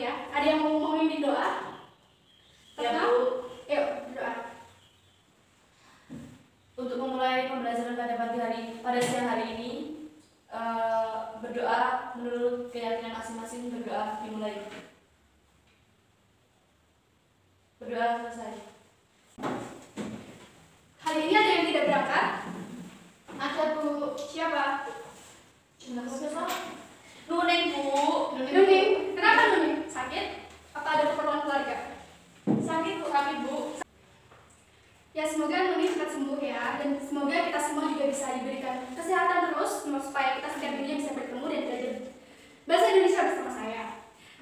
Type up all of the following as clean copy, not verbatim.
ya. Ada yang mau memimpin doa? Ya, Bu. Yuk, berdoa. Untuk memulai pembelajaran pada siang hari ini, berdoa menurut keyakinan masing-masing. Berdoa dimulai. Berdoa selesai. Hari ini ada yang tidak berangkat? Ada Bu siapa? Nuning, Bu. Nuning. Kenapa Nuning? Sakit? Apa ada keperluan keluarga? Sakit, Bu. Sakit, Bu. Ya, semoga Nuning cepat sembuh ya, dan semoga kita semua juga bisa diberikan kesehatan terus supaya kita setiap minggunya bisa bertemu dan belajar bahasa Indonesia bersama saya.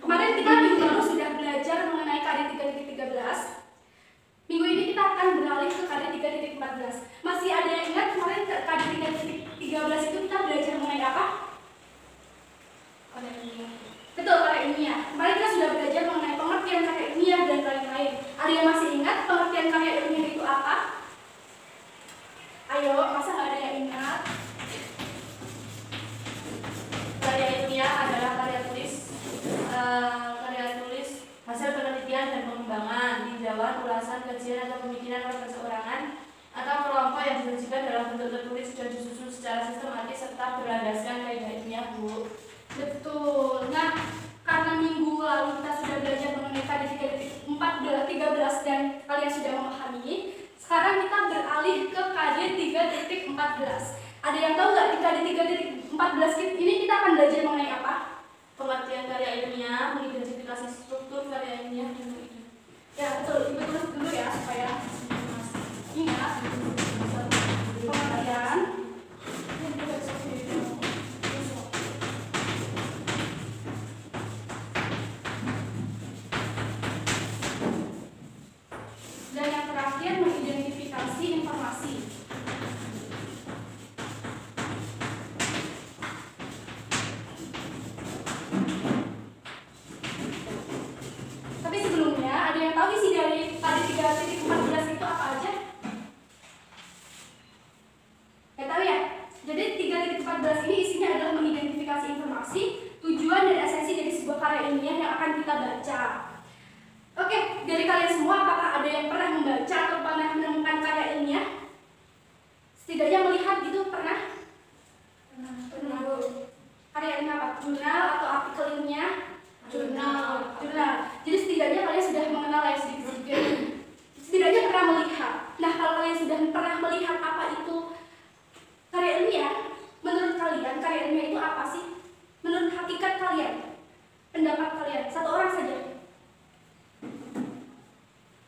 Kemarin kita minggu lalu sudah belajar mengenai KD 3.13. Minggu ini kita akan beralih ke KD 3.14. Masih ada yang ingat kemarin KD 3.13 itu kita belajar mengenai apa? Betul, karya ilmiah. Kemarin kita sudah belajar mengenai pengertian karya ilmiah dan lain-lain. Ada yang masih ingat pengertian karya ilmiah itu apa? Ayo, masa nggak ada yang ingat? Karya ilmiah adalah karya tulis hasil penelitian dan pengembangan, tinjauan, ulasan, kajian atau pemikiran oleh perseorangan atau kelompok yang disajikan dalam bentuk tertulis dan disusun secara sistematis serta berlandaskan kaidah ilmiah, Bu. Betul. Nah, karena minggu lalu kita sudah belajar mengenai KD 3.13 dan kalian sudah memahami, sekarang kita beralih ke KD 3.14. Ada yang tahu nggak di KD 3.14 ini kita akan belajar mengenai apa? Pengertian karya ilmiah, mengidentifikasi struktur karya ilmiah dan Ya, betul. Ibu tulis dulu ya supaya ingat pengertian dan yang terakhir mengidentifikasi informasi. Tapi sebelumnya ada yang tahu isi dari KD 3.14 itu apa aja? Gak tahu ya? Jadi 3.14 ini isinya adalah mengidentifikasi informasi, tujuan dan esensi dari sebuah karya ilmiah yang akan kita baca. Oke, dari kalian semua apakah ada yang pernah membaca atau pernah menemukan karya ilmiah? Setidaknya melihat gitu, pernah? Pernah. Karya ilmiah apa? Jurnal atau artikel ilmiah? Jurnal. Jadi setidaknya kalian sudah mengenal ya sedikit-sedikit. Setidaknya pernah melihat. Nah, kalau kalian sudah pernah melihat apa itu karya ilmiah, menurut kalian karya ilmiah itu apa sih? Menurut hakikat kalian, pendapat kalian, satu orang saja.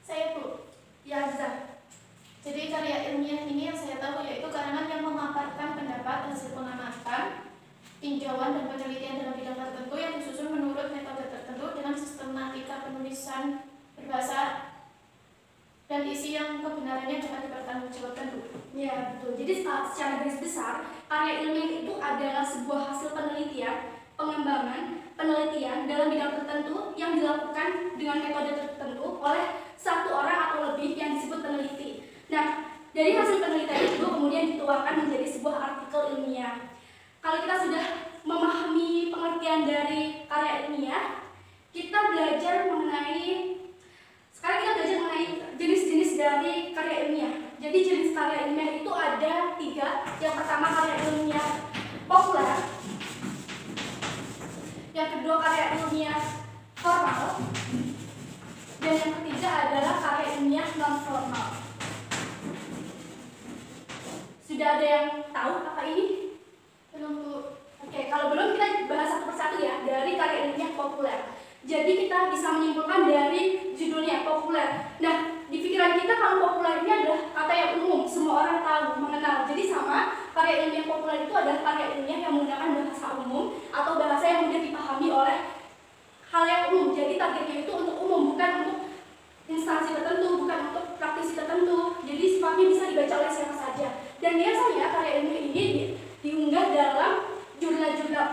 Saya, Bu. Ya, Aziza. Jadi karya ilmiah ini yang saya tahu yaitu karangan yang memaparkan pendapat hasil pengamatan, tinjauan dan penelitian dalam bidang tertentu yang disusun menurut metode tertentu dengan sistematika penulisan berbahasa dan isi yang kebenarannya dapat dipertanggungjawabkan, Bu. Ya, betul. Jadi secara garis besar, karya ilmiah itu adalah sebuah hasil penelitian, pengembangan, penelitian dalam bidang tertentu yang dilakukan dengan metode tertentu oleh satu orang atau lebih yang disebut peneliti. Nah, dari hasil penelitian itu kemudian dituangkan menjadi sebuah artikel ilmiah. Kalau kita sudah memahami pengertian dari karya ilmiah, kita belajar mengenai sekarang kita belajar mengenai jenis-jenis dari karya ilmiah. Jadi jenis karya ilmiah itu ada 3. Yang pertama karya ilmiah populer, yang kedua karya ilmiah formal, dan yang ketiga adalah karya ilmiah non formal. Sudah ada yang tahu apa ini? Belum, Bu. Oke, kalau belum kita bahas satu persatu ya dari karya ilmiah populer. Jadi kita bisa menyimpulkan dari judulnya populer. Nah, di pikiran kita kalau populer ini adalah kata yang umum, semua orang tahu, mengenal. Jadi sama, karya ilmiah populer itu adalah karya ilmiah yang menggunakan bahasa umum atau bahasa yang mudah dipahami oleh hal yang umum. Jadi targetnya itu untuk umum, bukan untuk instansi tertentu, bukan untuk praktisi tertentu. Jadi sifatnya bisa dibaca oleh siapa saja. Dan biasanya karya ilmiah ini diunggah dalam jurnal-jurnal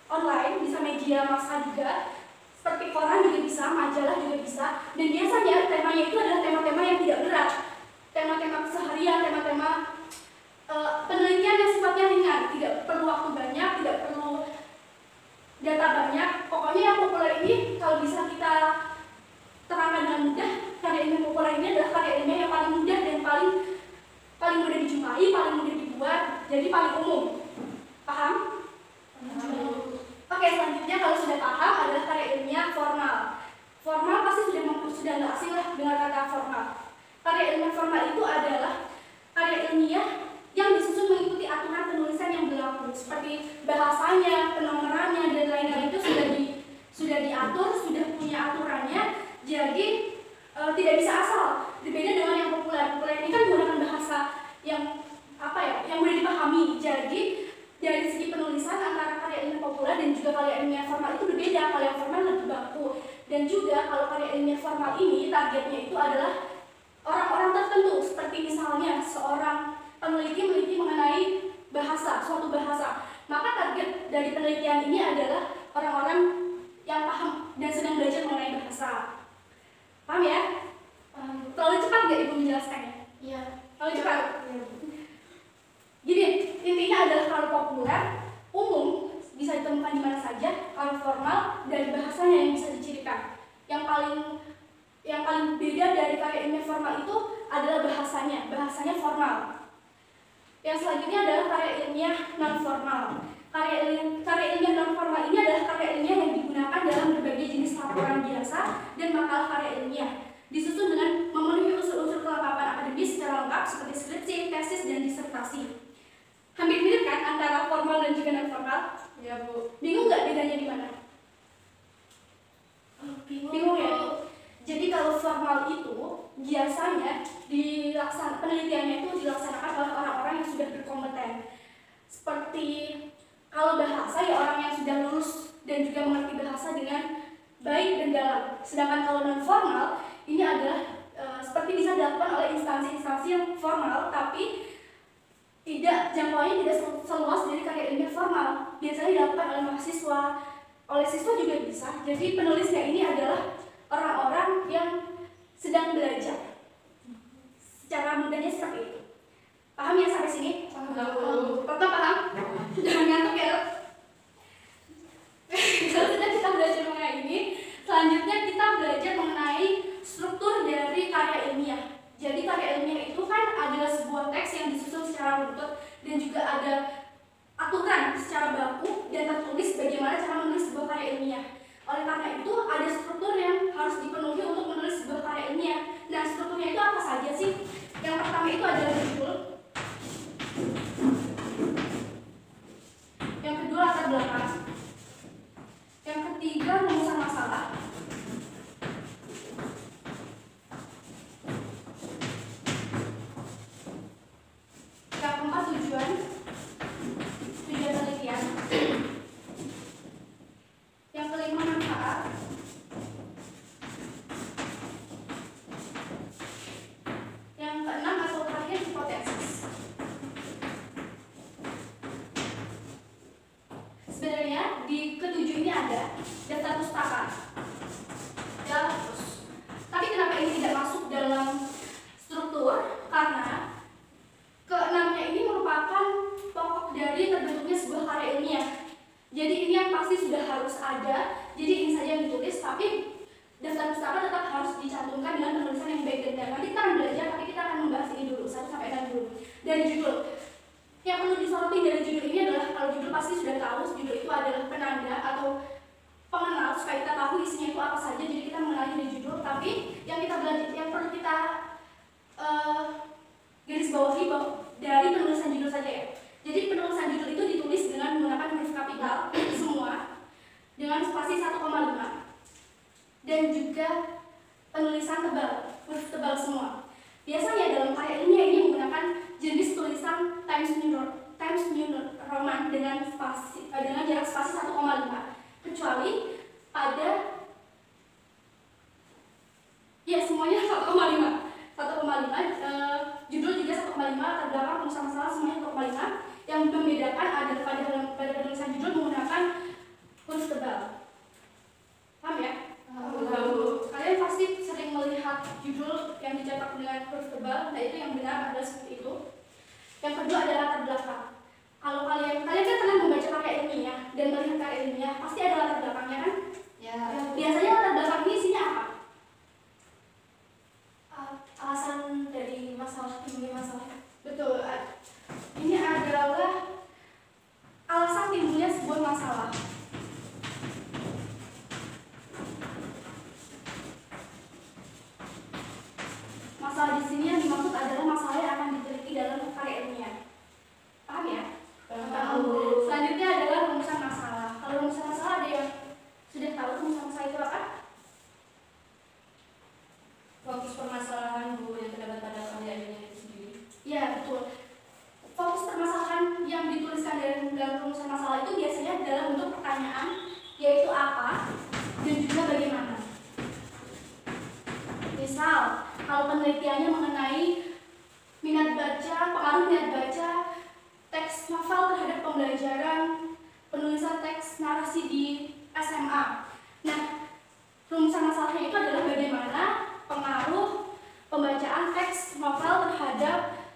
online, bisa media massa juga, seperti koran juga bisa, majalah juga bisa. Dan biasanya temanya itu adalah tema-tema yang tidak berat, tema-tema keseharian, tema-tema penelitian yang sifatnya ringan, tidak perlu waktu banyak, tidak perlu data banyak. Pokoknya yang populer ini jadi paling umum. Paham? Oke, selanjutnya kalau sudah paham adalah karya ilmiah formal. Formal pasti sudah nggak asing lah dengan kata formal. Karya ilmiah formal itu adalah karya ilmiah yang disusun mengikuti aturan penulisan yang berlaku, seperti bahasanya, penomorannya, dan lain-lain itu sudah diatur, sudah punya aturannya. Jadi tidak bisa asal. Berbeda dengan yang populer. Populer ini kan menggunakan bahasa yang yang mudah dipahami. Jadi dari segi penulisan antara karya ilmiah populer dan juga karya ilmiah formal itu berbeda. Kalau yang formal lebih baku. Dan juga kalau karya ilmiah formal ini targetnya itu adalah orang-orang tertentu, seperti misalnya seorang peneliti meneliti mengenai suatu bahasa. Maka target dari penelitian ini adalah orang-orang yang paham dan sedang belajar mengenai bahasa. Paham ya? Terlalu cepat nggak Ibu menjelaskannya? Iya. Terlalu cepat? Jadi intinya adalah kalau populer, umum, bisa ditemukan di mana saja. Kalau formal, dari bahasanya yang bisa dicirikan. Yang paling beda dari karya ilmiah formal itu adalah bahasanya formal. Yang selanjutnya adalah karya ilmiah non formal. Karya ilmiah non formal ini adalah karya ilmiah yang digunakan dalam berbagai jenis laporan biasa dan makalah karya ilmiah, disusun dengan memenuhi unsur-unsur kelengkapan akademis secara lengkap seperti skripsi, tesis, dan disertasi. Hampir mirip kan antara formal dan juga non formal? Ya Bu. Bingung nggak bedanya di mana? Bingung ya? Jadi kalau formal itu biasanya penelitiannya itu dilaksanakan oleh orang-orang yang sudah berkompeten. Seperti kalau bahasa ya orang yang sudah lulus dan juga mengerti bahasa dengan baik dan dalam. Sedangkan kalau non formal ini adalah seperti bisa dilakukan oleh instansi-instansi yang formal tapi jangkauannya tidak seluas dari karya ilmiah formal. Biasanya dilakukan oleh mahasiswa, oleh siswa juga bisa. Jadi penulisnya ini adalah orang-orang yang sedang belajar. Secara mudahnya seperti itu. Paham ya sampai sini? Paham. Tetap paham? Jangan ngantuk ya. Kalau sudah kita belajar mengenai ini, selanjutnya kita belajar mengenai struktur dari karya ilmiah. Jadi karya ilmiah itu kan adalah sebuah teks yang disusun secara runtut dan juga ada aturan secara baku dan tertulis bagaimana cara menulis sebuah karya ilmiah. Oleh karena itu ada struktur yang harus dipenuhi untuk menulis sebuah karya ilmiah. Nah, strukturnya itu apa saja sih? Yang pertama itu adalah judul. Yang kedua latar belakang. Yang ketiga rumusan masalah. Yang keempat tujuan penelitian. Yang kelima manfaat. Yang keenam atau terakhir hipotesis. Sebenarnya di ketujuh ini ada daftar pustaka. Ya, terus. Tapi kenapa ini tidak masuk dalam struktur? Karena keenamnya ini merupakan pokok dari terbentuknya sebuah karya ilmiah. Jadi ini yang pasti sudah harus ada. Jadi ini saja yang ditulis, tapi daftar pustaka tetap harus dicantumkan dengan penulisan yang baik dan benar. Nanti kita akan belajar, tapi kita akan membahas ini dulu 1 sampai 6 dulu. Dari judul, yang perlu disoroti dari judul ini adalah kalau judul pasti sudah tahu, judul itu adalah penanda atau pengenal supaya kita tahu isinya itu apa saja. Jadi kita mengenali dari judul, tapi yang kita belajar, yang perlu kita garis bawahi dari penulisan judul saja ya. Jadi penulisan judul itu ditulis dengan menggunakan huruf kapital semua dengan spasi 1,5 dan juga penulisan tebal, huruf tebal semua. Biasanya dalam karya ilmiah ini menggunakan jenis tulisan Times New Roman dengan jarak spasi 1,5, kecuali pada ya semuanya 1,5. Judul juga 1,5, latar belakang penulisan masalah semuanya 1,5. Yang membedakan adalah pada penulisan judul menggunakan huruf tebal. Paham ya? Kalian pasti sering melihat judul yang dicetak dengan huruf tebal. Nah, itu yang benar adalah seperti itu. Yang kedua adalah latar belakang. Kalau kalian kan pernah membaca karya ilmiah dan melihat karya ilmiah, pasti ada latar belakangnya kan? Ya. Biasanya latar belakang ini isinya apa? Alasan dari masalah, timbulnya masalah. Betul. Ini adalah sebuah masalah. Masalah di sini yang dimaksud adalah masalah yang akan diteliti dalam karya ilmiah. Paham ya? Paham. Selanjutnya adalah rumusan masalah. Kalau rumusan masalah ada yang sudah tahu rumusan masalah itu apa? Fokus permasalahan Bu yang terdapat pada karya ilmiah itu sendiri. Ya, betul. Fokus permasalahan yang dituliskan dalam rumusan masalah itu biasanya dalam bentuk pertanyaan, yaitu apa dan juga bagaimana. Misal, kalau penelitiannya mengenai minat baca, pengaruh minat baca teks novel terhadap pembelajaran penulisan teks narasi di SMA. Nah, rumusan masalahnya itu adalah bagaimana pengaruh pembacaan teks novel terhadap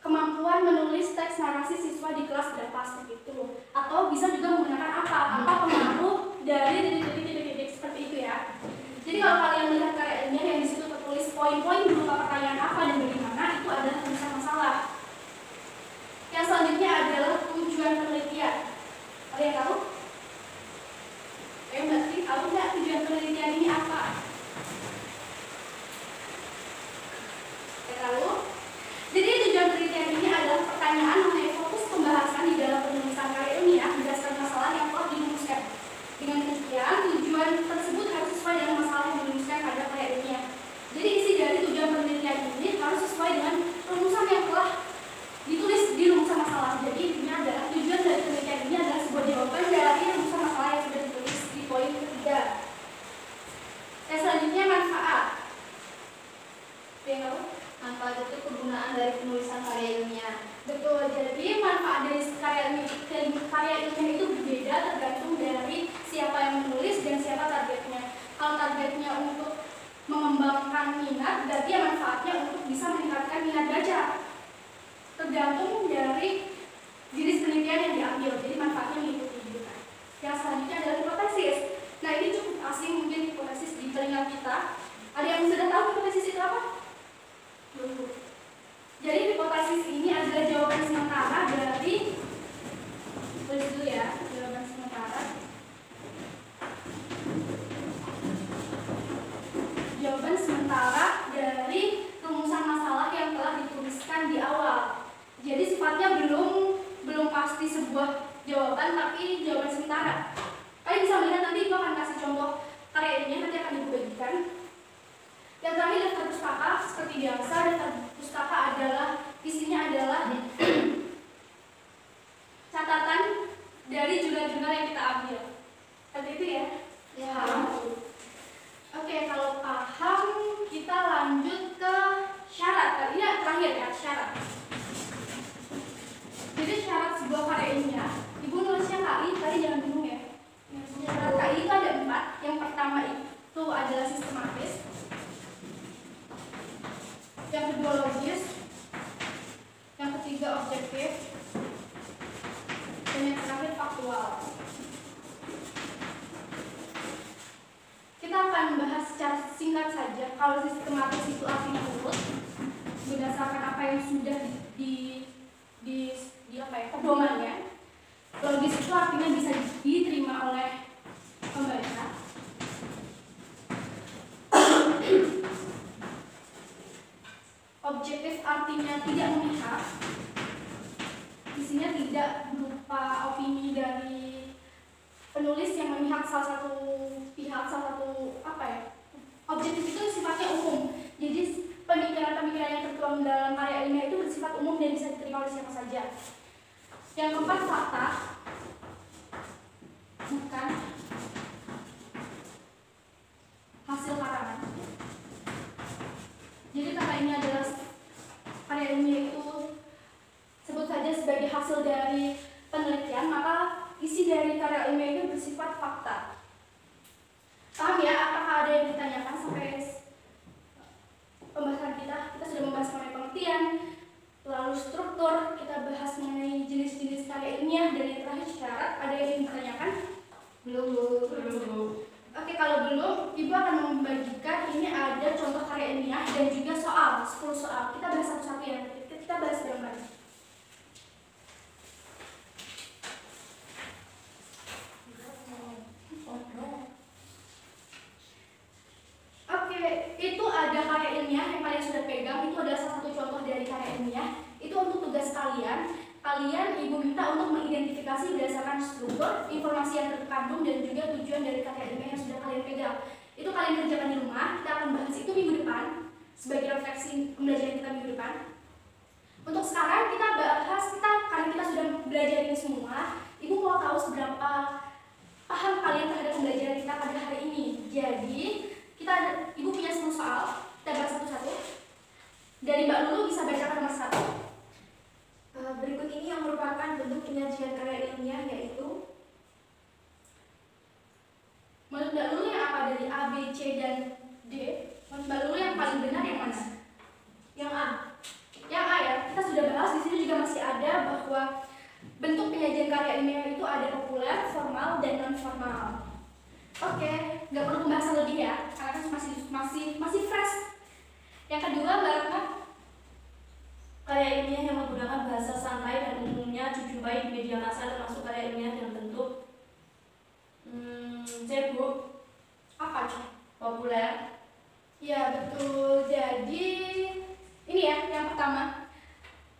kemampuan menulis teks narasi siswa di kelas berapa seperti itu. Atau bisa juga menggunakan apa pengaruh dari titik-titik seperti itu ya. Jadi kalau kalian melihat karya ilmiah yang di situ tertulis poin-poin berupa pertanyaan apa dan bagaimana, itu adalah rumusan masalah. Yang selanjutnya adalah tujuan penelitian. Ada yang tahu? Mbak Tri, tahu nggak tujuan penelitian ini apa? Tahu? Jadi tujuan penelitian ini adalah pertanyaan mengenai fokus pembahasan di dalam penulisan karya ilmiah berdasarkan masalah yang telah dirumuskan. Dengan demikian, tujuan tersebut harus sesuai dengan masalah yang dirumuskan pada karya ilmiah. Jadi isi dari tujuan penelitian ini harus sesuai dengan rumusan yang telah ditulis di rumusan masalah. Jadi intinya adalah tujuan dari penelitian ini adalah sebuah jawaban dari rumusan masalah yang sudah ditulis di poin ketiga. Yang selanjutnya manfaat. Manfaat itu kegunaan dari penulisan karya ilmiah. Betul, jadi manfaat dari karya ilmiah itu berbeda tergantung dari siapa yang menulis dan siapa targetnya. Kalau targetnya untuk mengembangkan minat, berarti ya manfaatnya untuk bisa meningkatkan minat baca. Tergantung dari jenis penelitian yang diambil, jadi manfaatnya mengikuti juga. Yang selanjutnya adalah hipotesis. Nah, ini cukup asing mungkin hipotesis di telinga kita. Ada yang sudah tahu hipotesis itu apa? Belum. Jadi hipotesis ini adalah jawaban sementara dari, tulis dulu ya, jawaban sementara. Jawaban sementara dari rumusan masalah yang telah dituliskan di awal. Jadi sifatnya belum pasti sebuah jawaban, tapi jawaban sementara. Kalian bisa melihat nanti itu akan kasih contoh karya ini, nanti akan dibagikan. Yang terakhir daftar pustaka, seperti biasa daftar pustaka adalah isinya adalah catatan dari jurnal-jurnal yang kita ambil. Seperti itu ya? Ya. Oke, kalau paham kita lanjut ke syarat. Ini yang terakhir ya, syarat. Jadi syarat sebuah karya ilmiah, Ibu nulisnya KI jangan bingung ya. Syarat KI itu ada 4. Yang pertama itu adalah sistematis. Yang kedua logis. Yang ketiga objektif. Dan yang terakhir faktual. Kita akan bahas secara singkat saja. Kalau sistematis itu artinya urut, berdasarkan apa yang sudah di apa ya, pedomannya. Logis itu artinya bisa diterima oleh pembaca. Objektif artinya tidak memihak. Isinya tidak berupa opini dari penulis yang memihak salah satu pihak, salah satu apa ya. Objektif itu sifatnya umum. Jadi pemikiran-pemikiran yang tertuang dalam karya ilmiah itu bersifat umum dan bisa diterima oleh siapa saja. Yang keempat, fakta, bukan hasil karangan. Jadi karena ini adalah karya ilmiah itu sebut saja sebagai hasil dari penelitian, maka isi dari karya ilmiah itu bersifat fakta. Paham ya? Apakah ada yang ditanyakan sampai pembahasan kita? Kita sudah membahas mengenai pengertian, lalu struktur, kita bahas mengenai jenis-jenis karya ilmiah, dan yang terakhir syarat. Ada yang ingin ditanyakan? Belum. Oke, kalau belum, Ibu akan membagikan ini ada contoh karya ilmiah dan juga soal, 10 soal. Kita bahas satu-satu ya, kita bahas bareng-bareng. diminta untuk mengidentifikasi berdasarkan struktur, informasi yang terkandung, dan juga tujuan dari karya ilmiah yang sudah kalian pegang. Itu kalian kerjakan di rumah, kita akan bahas itu minggu depan sebagai refleksi pembelajaran kita minggu depan. Untuk sekarang kita bahas, karena kita sudah belajar ini semua, Ibu mau tahu seberapa paham kalian terhadap pembelajaran kita pada hari ini. Jadi, Ibu punya 10 soal, kita bahas satu-satu. Dari Mbak Lulu bisa bacakan nomor 1. Berikut ini yang merupakan bentuk penyajian karya ilmiah, yaitu menurut Mbak Lulu yang apa dari A, B, C, dan D? Menurut Mbak Lulu yang paling benar yang mana? yang A. Yang A ya, kita sudah bahas di sini juga masih ada bahwa bentuk penyajian karya ilmiah itu ada populer, formal, dan non formal. Oke, nggak perlu pembahasan lebih ya, karena kan masih fresh. Yang kedua, Mbak Ratna. Karya ilmiah yang menggunakan bahasa santai dan umumnya dijumpai di media massa termasuk karya ilmiah yang bentuk C, Bu. Apa tuh? Populer. Ya betul. Jadi ini ya yang pertama,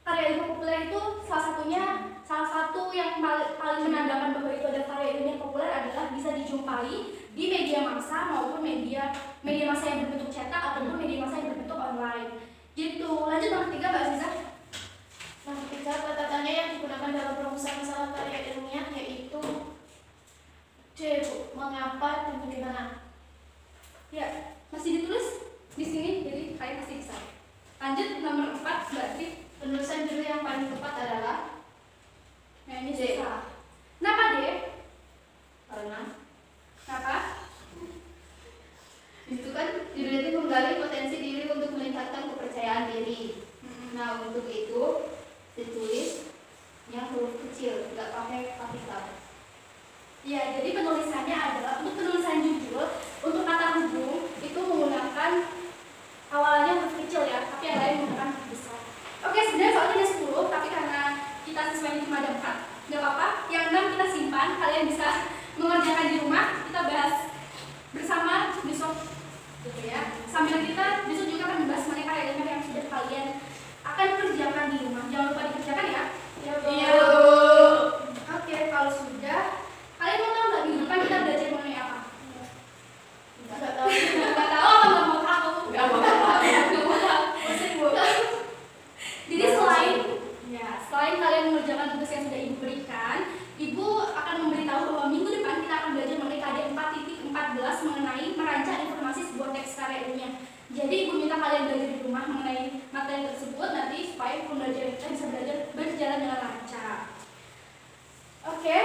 karya ilmiah populer itu salah satu yang paling menandakan bahwa itu ada karya ilmiah populer adalah bisa dijumpai di media massa maupun media massa yang berbentuk cetak ataupun media massa yang berbentuk online. Gitu. Lanjut nomor 3, Mbak Aziza. Nomor 3, kata-katanya yang digunakan dalam perumusan masalah karya ilmiah yaitu C, Bu. Mengapa dan bagaimana? Ya, masih ditulis di sini, jadi kalian pasti bisa. Lanjut nomor 4, Mbak Tri. Penulisan judul yang paling tepat adalah Nah ini D. susah. Kenapa D? Karena Kenapa? itu kan judul itu menggali potensi diri untuk meningkatkan kepercayaan diri. Nah, untuk itu ditulis yang huruf kecil, nggak pakai kapital. Ya, jadi penulisannya adalah untuk penulisan judul untuk kata hubung itu menggunakan awalnya huruf kecil ya, tapi yang lain menggunakan huruf besar. Oke, sebenarnya soalnya ada 10, tapi karena kita siswanya cuma ada 4, nggak apa-apa. Yang 6 kita simpan, kalian bisa mengerjakan di rumah. Kita bahas bersama besok, gitu ya. Sambil kita besok juga akan membahas mengenai karya ilmiah yang sudah kalian akan kerjakan di rumah. Jangan lupa dikerjakan ya. Iya, Oke, kalau sudah, kalian mau tahu nggak minggu depan kita belajar mengenai apa? nggak tahu. Nggak tahu apa nggak mau tahu? Nggak mau tahu. Pusing, Bu. Jadi selain kalian mengerjakan tugas yang sudah Ibu berikan, Ibu akan memberitahu bahwa minggu depan kita akan belajar mengenai KD 4.14 mengenai merancang informasi sebuah teks karya ilmiah. Jadi Ibu minta kalian belajar di rumah mengenai materi tersebut nanti supaya pembelajaran kita bisa berjalan dengan lancar. Oke,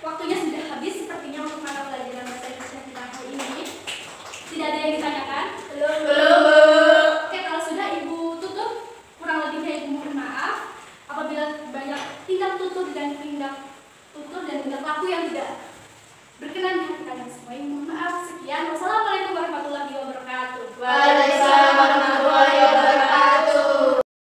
waktunya sudah habis sepertinya untuk mata pelajaran bahasa Indonesia kita hari ini. Tidak ada yang ditanyakan? Belum. Oke, kalau sudah Ibu tutup. Kurang lebihnya Ibu mohon maaf apabila banyak tingkah tutur dan tingkah laku yang